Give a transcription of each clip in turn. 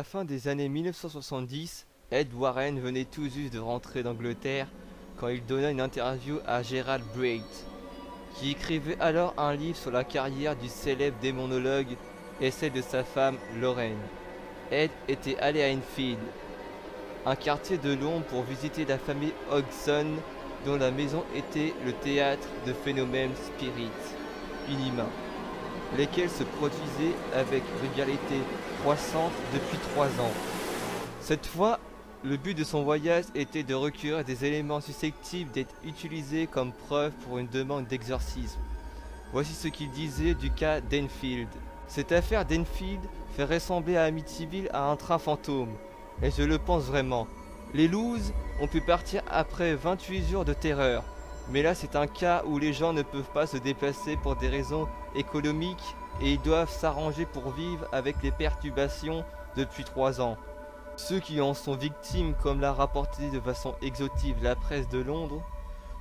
fin des années 1970, Ed Warren venait tout juste de rentrer d'Angleterre quand il donna une interview à Gerald Breight, qui écrivait alors un livre sur la carrière du célèbre démonologue et celle de sa femme Lorraine. Ed était allé à Enfield, un quartier de Londres, pour visiter la famille Hodgson, dont la maison était le théâtre de phénomènes spirites inhumains, lesquels se produisaient avec régularité croissante depuis 3 ans. Cette fois, le but de son voyage était de recueillir des éléments susceptibles d'être utilisés comme preuve pour une demande d'exorcisme. Voici ce qu'il disait du cas d'Enfield. Cette affaire d'Enfield fait ressembler à Amityville à un train fantôme, et je le pense vraiment. Les looses ont pu partir après 28 jours de terreur, mais là c'est un cas où les gens ne peuvent pas se déplacer pour des raisons économiques et ils doivent s'arranger pour vivre avec les perturbations depuis 3 ans. Ceux qui en sont victimes, comme l'a rapporté de façon exhaustive la presse de Londres,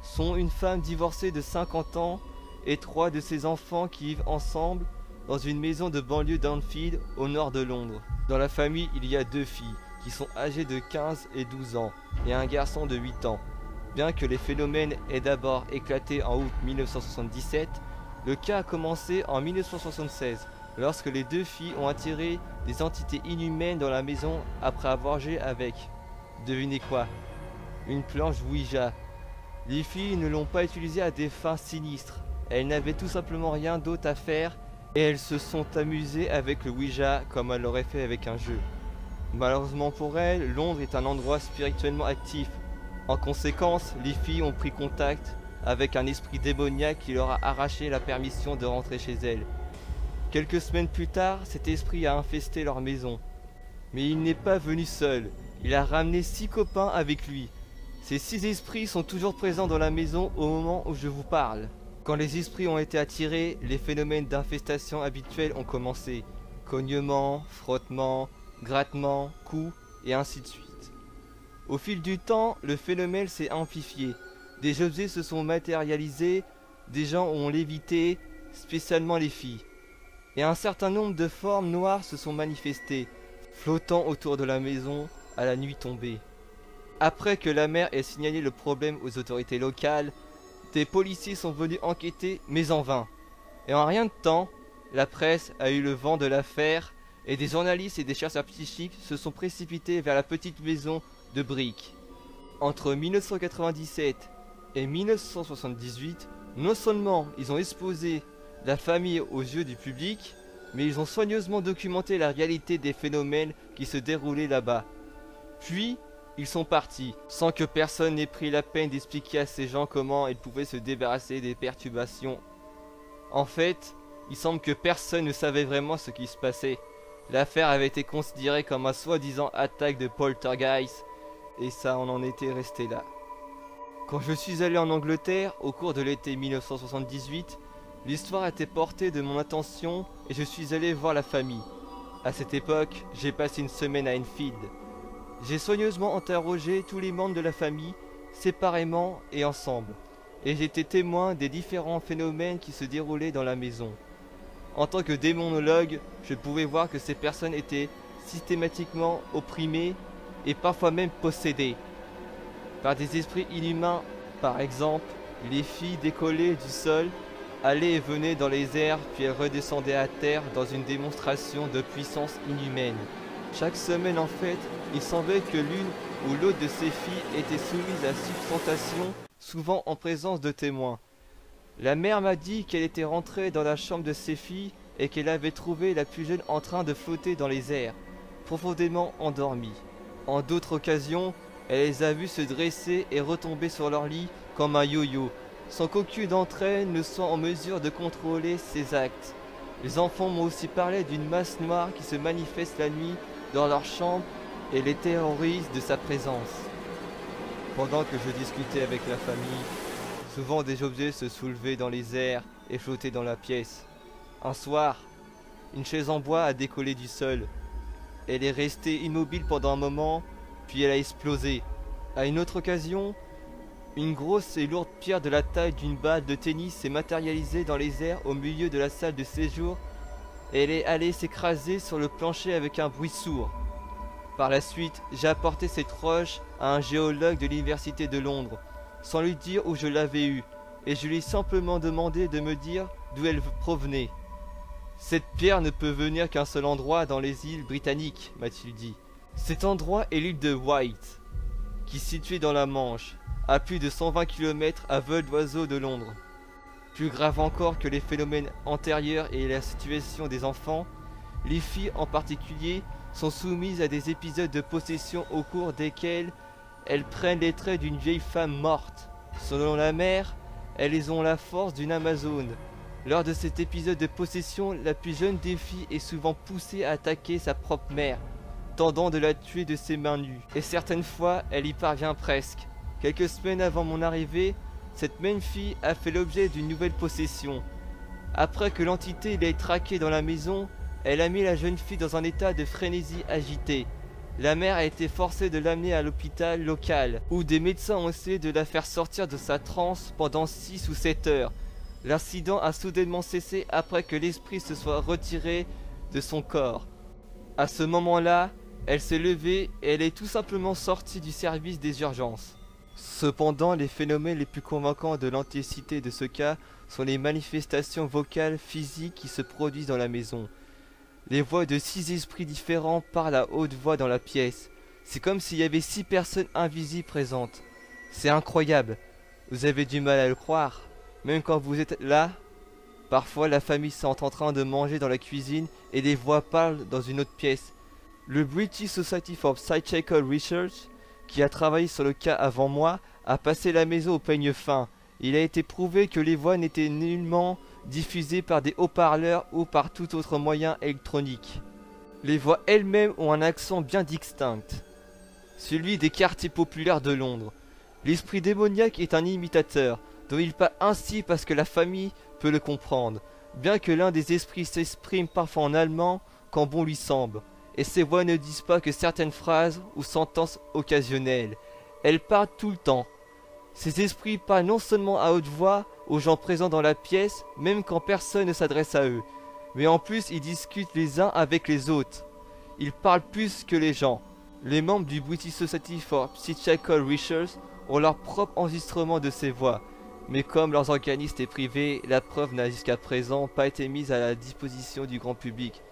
sont une femme divorcée de 50 ans et 3 de ses enfants qui vivent ensemble dans une maison de banlieue d'Enfield au nord de Londres. Dans la famille, il y a 2 filles qui sont âgées de 15 et 12 ans et un garçon de 8 ans. Bien que les phénomènes aient d'abord éclaté en août 1977, le cas a commencé en 1976, lorsque les 2 filles ont attiré des entités inhumaines dans la maison après avoir joué avec, devinez quoi, une planche Ouija. Les filles ne l'ont pas utilisée à des fins sinistres, elles n'avaient tout simplement rien d'autre à faire et elles se sont amusées avec le Ouija comme elles l'auraient fait avec un jeu. Malheureusement pour elles, Londres est un endroit spirituellement actif. En conséquence, les filles ont pris contact avec un esprit démoniaque qui leur a arraché la permission de rentrer chez elles. Quelques semaines plus tard, cet esprit a infesté leur maison. Mais il n'est pas venu seul, il a ramené 6 copains avec lui. Ces 6 esprits sont toujours présents dans la maison au moment où je vous parle. Quand les esprits ont été attirés, les phénomènes d'infestation habituels ont commencé. Cognements, frottements, grattements, coups, et ainsi de suite. Au fil du temps, le phénomène s'est amplifié. Des objets se sont matérialisés, des gens ont lévité, spécialement les filles. Et un certain nombre de formes noires se sont manifestées, flottant autour de la maison à la nuit tombée. Après que la mère ait signalé le problème aux autorités locales, des policiers sont venus enquêter, mais en vain. Et en rien de temps, la presse a eu le vent de l'affaire et des journalistes et des chercheurs psychiques se sont précipités vers la petite maison de briques. Entre 1997 et 1978, non seulement ils ont exposé la famille aux yeux du public, mais ils ont soigneusement documenté la réalité des phénomènes qui se déroulaient là-bas. Puis, ils sont partis, sans que personne n'ait pris la peine d'expliquer à ces gens comment ils pouvaient se débarrasser des perturbations. En fait, il semble que personne ne savait vraiment ce qui se passait. L'affaire avait été considérée comme un soi-disant attaque de poltergeist, et ça on en était resté là. Quand je suis allé en Angleterre, au cours de l'été 1978, l'histoire était portée de mon attention et je suis allé voir la famille. À cette époque, j'ai passé une semaine à Enfield. J'ai soigneusement interrogé tous les membres de la famille, séparément et ensemble, et j'étais témoin des différents phénomènes qui se déroulaient dans la maison. En tant que démonologue, je pouvais voir que ces personnes étaient systématiquement opprimées et parfois même possédées par des esprits inhumains. Par exemple, les filles décollaient du sol, allaient et venaient dans les airs, puis elles redescendaient à terre dans une démonstration de puissance inhumaine. Chaque semaine en fait, il semblait que l'une ou l'autre de ces filles était soumise à substantation, souvent en présence de témoins. La mère m'a dit qu'elle était rentrée dans la chambre de ses filles et qu'elle avait trouvé la plus jeune en train de flotter dans les airs, profondément endormie. En d'autres occasions, elle les a vues se dresser et retomber sur leur lit comme un yo-yo, sans qu'aucune d'entre elles ne soit en mesure de contrôler ses actes. Les enfants m'ont aussi parlé d'une masse noire qui se manifeste la nuit dans leur chambre et les terrorise de sa présence. Pendant que je discutais avec la famille, souvent des objets se soulevaient dans les airs et flottaient dans la pièce. Un soir, une chaise en bois a décollé du sol. Elle est restée immobile pendant un moment, puis elle a explosé. À une autre occasion, une grosse et lourde pierre de la taille d'une balle de tennis s'est matérialisée dans les airs au milieu de la salle de séjour et elle est allée s'écraser sur le plancher avec un bruit sourd. Par la suite, j'ai apporté cette roche à un géologue de l'université de Londres, sans lui dire où je l'avais eue, et je lui ai simplement demandé de me dire d'où elle provenait. Cette pierre ne peut venir qu'un seul endroit dans les îles britanniques, m'a-t-il dit. Cet endroit est l'île de Wight, qui est située dans la Manche, à plus de 120 km à vol d'oiseau de Londres. Plus grave encore que les phénomènes antérieurs et la situation des enfants, les filles en particulier sont soumises à des épisodes de possession au cours desquels elles prennent les traits d'une vieille femme morte. Selon la mère, elles ont la force d'une Amazone. Lors de cet épisode de possession, la plus jeune des filles est souvent poussée à attaquer sa propre mère, tentant de la tuer de ses mains nues. Et certaines fois, elle y parvient presque. Quelques semaines avant mon arrivée, cette même fille a fait l'objet d'une nouvelle possession. Après que l'entité l'ait traquée dans la maison, elle a mis la jeune fille dans un état de frénésie agitée. La mère a été forcée de l'amener à l'hôpital local, où des médecins ont essayé de la faire sortir de sa transe pendant 6 ou 7 heures. L'incident a soudainement cessé après que l'esprit se soit retiré de son corps. À ce moment-là, elle s'est levée et elle est tout simplement sortie du service des urgences. Cependant, les phénomènes les plus convaincants de l'authenticité de ce cas sont les manifestations vocales physiques qui se produisent dans la maison. Les voix de 6 esprits différents parlent à haute voix dans la pièce. C'est comme s'il y avait 6 personnes invisibles présentes. C'est incroyable. Vous avez du mal à le croire. Même quand vous êtes là, parfois la famille sont en train de manger dans la cuisine et des voix parlent dans une autre pièce. Le British Society for Psychical Research, qui a travaillé sur le cas avant moi, a passé la maison au peigne fin. Il a été prouvé que les voix n'étaient nullement diffusées par des haut-parleurs ou par tout autre moyen électronique. Les voix elles-mêmes ont un accent bien distinct, celui des quartiers populaires de Londres. L'esprit démoniaque est un imitateur, dont il parle ainsi parce que la famille peut le comprendre, bien que l'un des esprits s'exprime parfois en allemand quand bon lui semble, et ces voix ne disent pas que certaines phrases ou sentences occasionnelles. Elles parlent tout le temps. Ces esprits parlent non seulement à haute voix aux gens présents dans la pièce, même quand personne ne s'adresse à eux, mais en plus ils discutent les uns avec les autres. Ils parlent plus que les gens. Les membres du British Society for Psychical Research ont leur propre enregistrement de ces voix, mais comme leurs organismes est privé, la preuve n'a jusqu'à présent pas été mise à la disposition du grand public.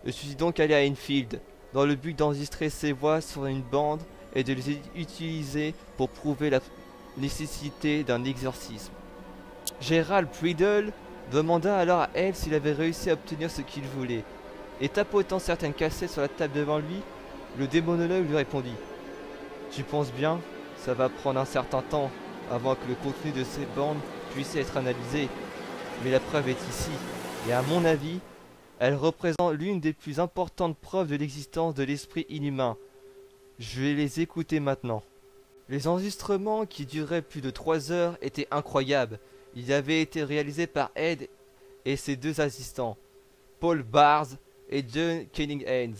Je suis donc allé à Enfield, dans le but d'enregistrer ces voix sur une bande et de les utiliser pour prouver la nécessité d'un exorcisme. Gerald Bridle demanda alors à elle s'il avait réussi à obtenir ce qu'il voulait, et tapotant certaines cassettes sur la table devant lui, le démonologue lui répondit « Tu penses bien, ça va prendre un certain temps avant que le contenu de ces bandes puisse être analysé, mais la preuve est ici, et à mon avis, elle représente l'une des plus importantes preuves de l'existence de l'esprit inhumain. Je vais les écouter maintenant. » Les enregistrements, qui duraient plus de 3 heures, étaient incroyables. Ils avaient été réalisés par Ed et ses 2 assistants, Paul Bars et John Cunningham,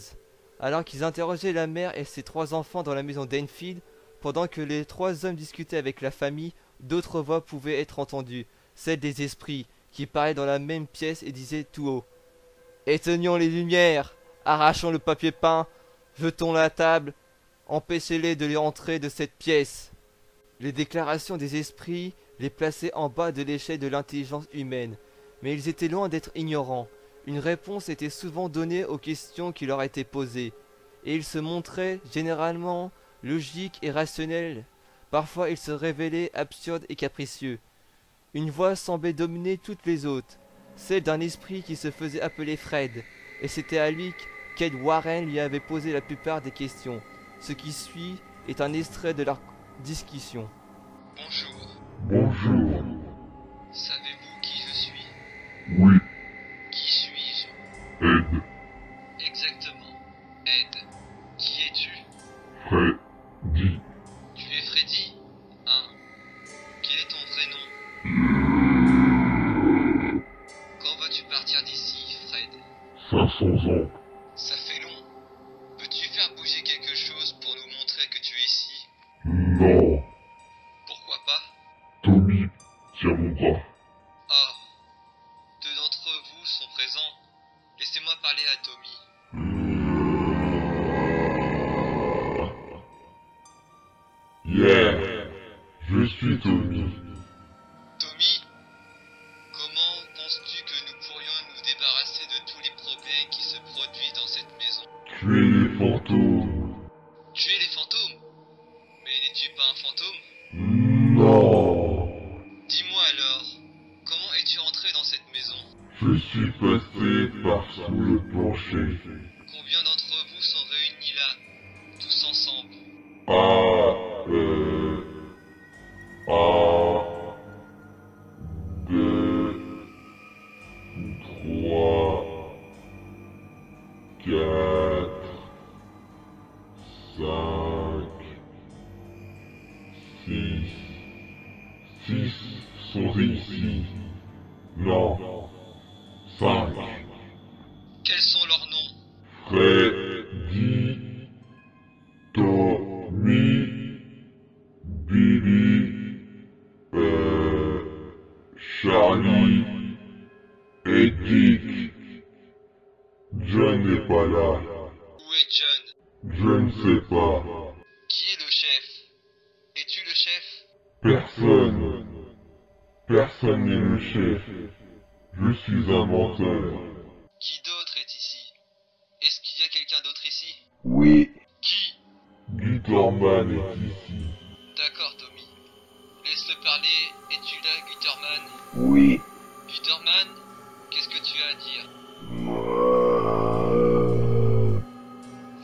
alors qu'ils interrogeaient la mère et ses 3 enfants dans la maison d'Enfield. Pendant que les 3 hommes discutaient avec la famille, d'autres voix pouvaient être entendues, celles des esprits, qui parlaient dans la même pièce et disaient tout haut « Éteignons les lumières, arrachons le papier peint, jetons la table, empêchez-les de rentrer de cette pièce. » Les déclarations des esprits les plaçaient en bas de l'échelle de l'intelligence humaine, mais ils étaient loin d'être ignorants. Une réponse était souvent donnée aux questions qui leur étaient posées, et ils se montraient généralement logiques et rationnels. Parfois ils se révélaient absurdes et capricieux. Une voix semblait dominer toutes les autres, celle d'un esprit qui se faisait appeler Fred, et c'était à lui qu'Ed Warren lui avait posé la plupart des questions. Ce qui suit est un extrait de leur discussion. Bonjour. Bonjour. Savez-vous qui je suis? Oui, Qui suis-je? Ed, Exactement. Ed. Qui es-tu? Freddy, Tu es Freddy? Hein? Quel est ton vrai nom? Quand vas-tu partir d'ici, Fred? 500 ans. Ça fait long. Peux-tu faire bouger quelque chose pour nous montrer que tu es ici? Non, Pourquoi pas? Tommy, tiens mon bras. Ah. 2 d'entre vous sont présents. Laissez-moi parler à Tommy. tuer les fantômes. Tuer les fantômes? Mais n'es-tu pas un fantôme? Non. Dis-moi alors, comment es-tu entré dans cette maison? Je suis passé par sous le plancher. Combien d'entre vous sont réunis là, tous ensemble? Un, deux, trois, quatre, cinq, six. Six sont ici. Non. Cinq. Quels sont leurs noms? Freddy, Tommy, Billy, Charlie et Dick. John n'est pas là. Où est John? Je ne sais pas. Qui est le chef? Es-tu le chef? Personne. Personne n'est le chef. Je suis un menteur. Qui d'autre est ici? Est-ce qu'il y a quelqu'un d'autre ici? Oui. Qui? Guitarman est ici. D'accord, Tommy. Laisse-le parler. Es-tu là, Guitarman? Oui. Guitarman, qu'est-ce que tu as à dire?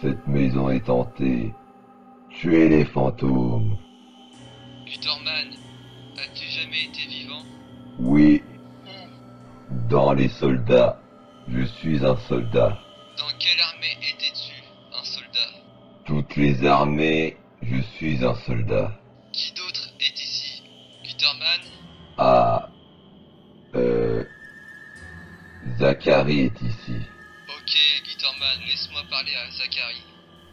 Cette maison est hantée. Tuez les fantômes. Guitarman, as-tu jamais été vivant? Oui, Où? dans les soldats. Je suis un soldat. Dans quelle armée étais-tu, un soldat? Toutes les armées, je suis un soldat. Qui d'autre est ici? Guitarman? Ah, Zachary est ici. Ok, Guitarman, laisse-moi parler à Zachary.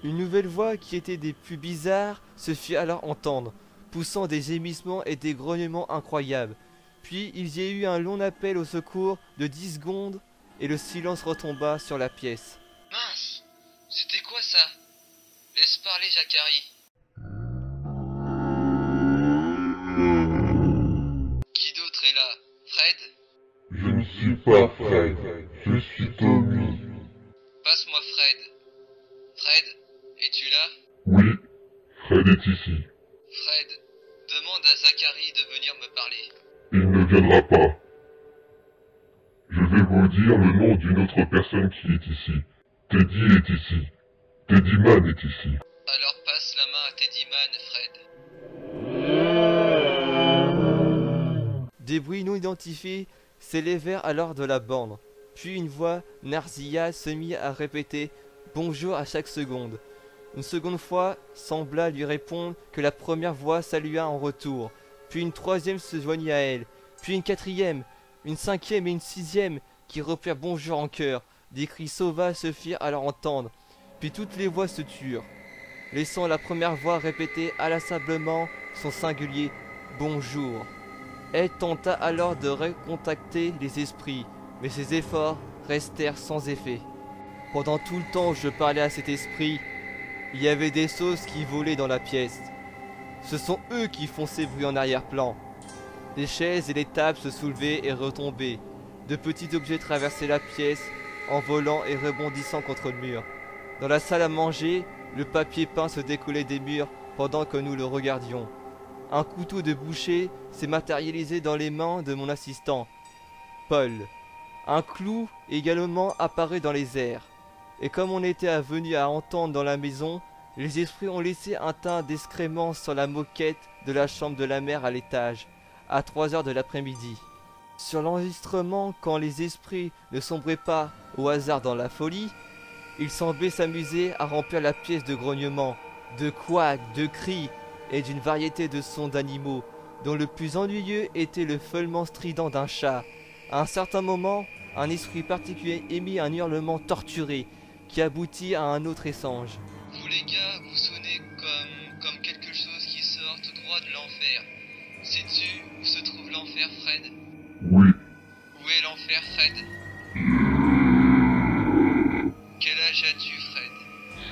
Une nouvelle voix qui était des plus bizarres se fit alors entendre, poussant des gémissements et des grognements incroyables. Puis il y eut un long appel au secours de 10 secondes et le silence retomba sur la pièce. Mince! C'était quoi ça? Laisse parler Zachary. Qui d'autre est là? Fred? Je ne suis pas Fred. Je suis Tommy. Passe-moi Fred. Fred, es-tu là? Oui. Fred est ici. Fred, demande à Zachary de venir me parler. Il ne viendra pas. Je vais vous dire le nom d'une autre personne qui est ici. Teddy est ici. Teddyman est ici. Alors passe la main à Teddyman, Fred. Des bruits non identifiés s'élevèrent alors de la bande. Puis une voix narzilla se mit à répéter « Bonjour » à chaque seconde. Une seconde fois sembla lui répondre que la première voix salua en retour. Puis une troisième se joignit à elle. Puis une quatrième, une cinquième et une sixième qui reprirent bonjour en chœur. Des cris sauvages se firent alors entendre. Puis toutes les voix se turent, laissant la première voix répéter inlassablement son singulier bonjour. Elle tenta alors de recontacter les esprits, mais ses efforts restèrent sans effet. Pendant tout le temps où je parlais à cet esprit, il y avait des sauces qui volaient dans la pièce. Ce sont eux qui font ces bruits en arrière-plan. Les chaises et les tables se soulevaient et retombaient. De petits objets traversaient la pièce, en volant et rebondissant contre le mur. Dans la salle à manger, le papier peint se décollait des murs pendant que nous le regardions. Un couteau de boucher s'est matérialisé dans les mains de mon assistant, Paul. Un clou également apparaît dans les airs. Et comme on était venu à entendre dans la maison, les esprits ont laissé un teint d'excréments sur la moquette de la chambre de la mère à l'étage, à 3 heures de l'après-midi. Sur l'enregistrement, quand les esprits ne sombraient pas au hasard dans la folie, ils semblaient s'amuser à remplir la pièce de grognements, de couacs, de cris et d'une variété de sons d'animaux, dont le plus ennuyeux était le feulement strident d'un chat. À un certain moment, un esprit particulier émit un hurlement torturé, qui aboutit à un autre échange. Vous les gars, vous sonnez comme quelque chose qui sort tout droit de l'enfer. Sais-tu où se trouve l'enfer, Fred? Oui. Où est l'enfer, Fred? Quel âge as-tu, Fred?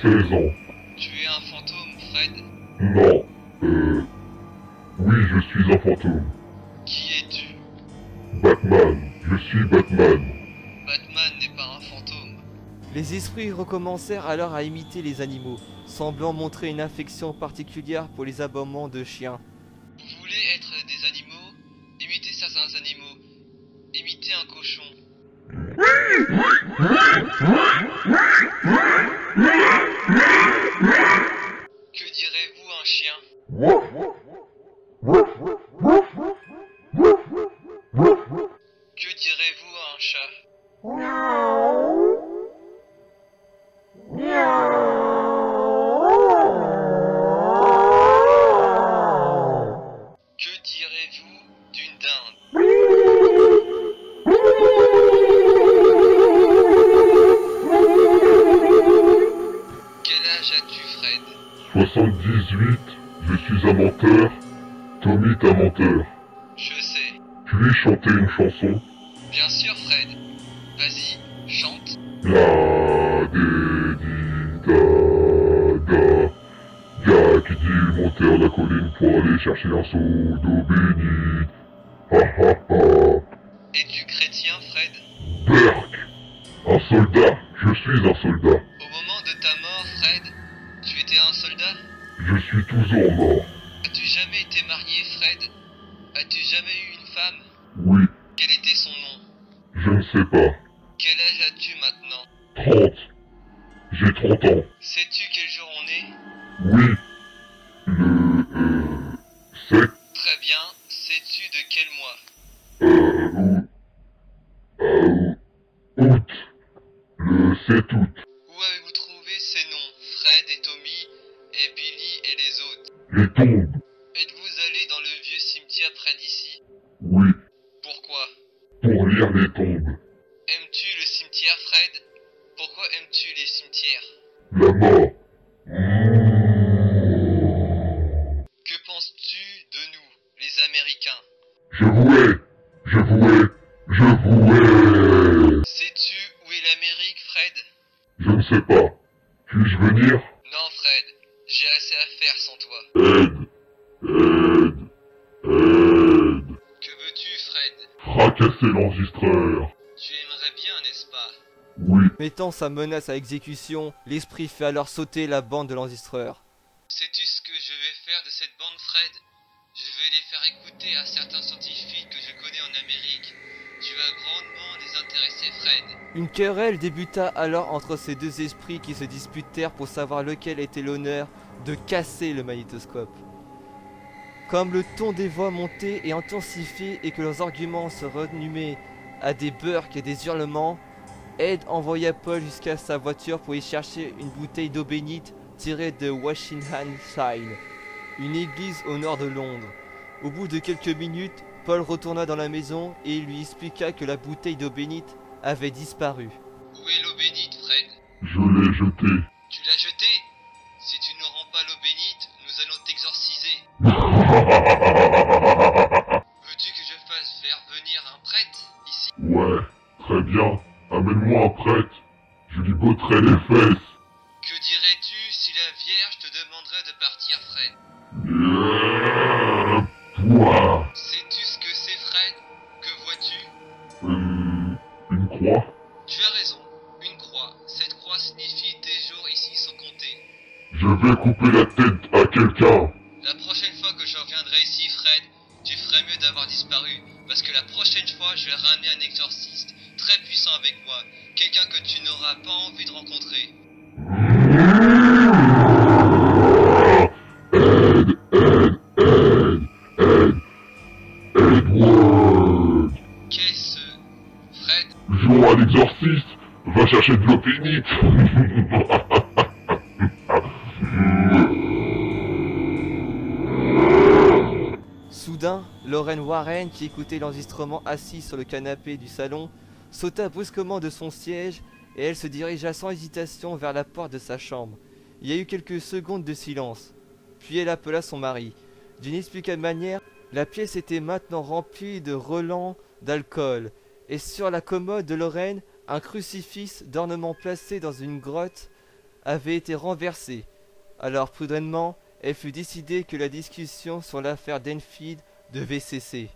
16 ans. Tu es un fantôme, Fred? Non. Oui, je suis un fantôme. Qui es-tu? Batman. Je suis Batman. Batman n'est pas un fantôme. Les esprits recommencèrent alors à imiter les animaux, semblant montrer une affection particulière pour les aboiements de chiens. Vous voulez être des animaux? Imitez certains animaux. Imitez un cochon. Que direz-vous un chien? Que direz-vous un chat? Que direz-vous d'une dinde? Quel âge as-tu, Fred? 78, je suis un menteur. Tommy est un menteur. Je sais. Puis chanter une chanson. Bien sûr, Fred. Vas-y, chante. La di da gars qui dit monter à la colline pour aller chercher un seau d'eau bénite. Ha ha ha. Es-tu chrétien, Fred? Berk, un soldat, je suis un soldat. Au moment de ta mort, Fred, tu étais un soldat? Je suis toujours mort. As-tu jamais été marié, Fred? As-tu jamais eu une femme? Oui, Quel était son nom? je ne sais pas. Quel âge as-tu maintenant? 30. J'ai 30 ans. Sais-tu quel jour on est? Oui. Le 7 Très bien. Sais-tu de quel mois? août. Le 7 août. Où avez-vous trouvé ces noms, Fred et Tommy, et Billy et les autres? Les tombes. Êtes-vous allé dans le vieux cimetière près d'ici? Oui, Pourquoi? pour lire les tombes. Aimes-tu le cimetière, Fred? Pourquoi aimes-tu les cimetières? La mort. Que penses-tu de nous, les Américains? Je vous hais. Je vous hais. Je vous hais. Sais-tu où est l'Amérique, Fred? Je ne sais pas. Puis-je venir? Non, Fred, j'ai assez à faire sans toi. Aide. Aide. Aide. Que veux-tu, Fred? Fracasser l'enregistreur. Tu aimerais bien, n'est-ce pas? Oui. Mettant sa menace à exécution, l'esprit fait alors sauter la bande de l'enregistreur. Sais-tu ce que je vais faire de cette bande, Fred? Je vais les faire écouter à certains scientifiques que je connais en Amérique. Tu vas grandement les intéresser, Fred. Une querelle débuta alors entre ces deux esprits qui se disputèrent pour savoir lequel était l'honneur de casser le magnétoscope. Comme le ton des voix montait et intensifiait et que leurs arguments se renumaient à des burks et des hurlements, Ed envoya Paul jusqu'à sa voiture pour y chercher une bouteille d'eau bénite tirée de Washingtonshire, une église au nord de Londres. Au bout de quelques minutes, Paul retourna dans la maison et lui expliqua que la bouteille d'eau bénite avait disparu. Où est l'eau bénite, Fred? Je l'ai jeté. Tu l'as jetée? Si tu ne rends pas l'eau bénite, nous allons t'exorciser. Veux-tu que je fasse faire venir un prêtre ici? Ouais, très bien. Amène-moi un prêtre. Je lui botterai les fesses. Que dirais-tu si la Vierge te demanderait de partir, Fred? Pouah. Sais-tu ce que c'est, Fred? Que vois-tu? Une croix. Tu as raison, une croix. Cette croix signifie tes jours ici sont comptés. Je vais couper la tête à quelqu'un. La prochaine fois que je reviendrai ici, Fred, tu ferais mieux d'avoir disparu. Parce que la prochaine fois, je vais ramener un exorciste très puissant avec moi. Quelqu'un que tu n'auras pas envie de rencontrer. Edward. Qu'est-ce... Fred? Jouons à l'exorciste. Va chercher de l'eau bénite. Soudain, Lorraine Warren, qui écoutait l'enregistrement assise sur le canapé du salon, sauta brusquement de son siège et elle se dirigea sans hésitation vers la porte de sa chambre. Il y a eu quelques secondes de silence, puis elle appela son mari. D'une inexplicable manière, la pièce était maintenant remplie de relents d'alcool, et sur la commode de Lorraine, un crucifix d'ornement placé dans une grotte avait été renversé. Alors prudemment, elle fut décidé que la discussion sur l'affaire d'Enfield devait cesser.